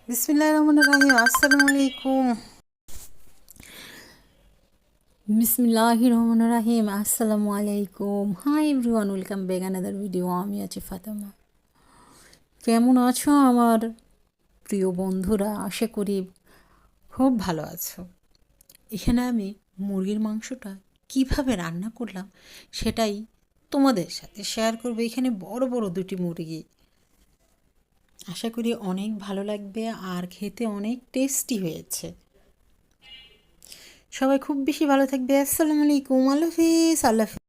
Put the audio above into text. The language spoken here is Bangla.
বিসমিল্লাহির রহমানির রহিম। আসসালামু আলাইকুম। বিসমিল্লাহির রহমানির রহিম। আসসালামু আলাইকুম। Hi everyone, welcome back another video. আমি আছি ফাতেমা। কেমন আছো আমার প্রিয় বন্ধুরা? আশা করি খুব ভালো আছো। এখানে আমি মুরগির মাংসটা কিভাবে রান্না করলাম সেটাই তোমাদের সাথে শেয়ার করবো। এখানে বড় বড় দুটি মুরগি, আশা করি অনেক ভালো লাগবে আর খেতে অনেক টেস্টি হয়েছে। সবাই খুব বেশি ভালো থাকবে। আসসালামু আলাইকুম। আল্লাহ হাফিজ। আল্লাহ হাফিজ।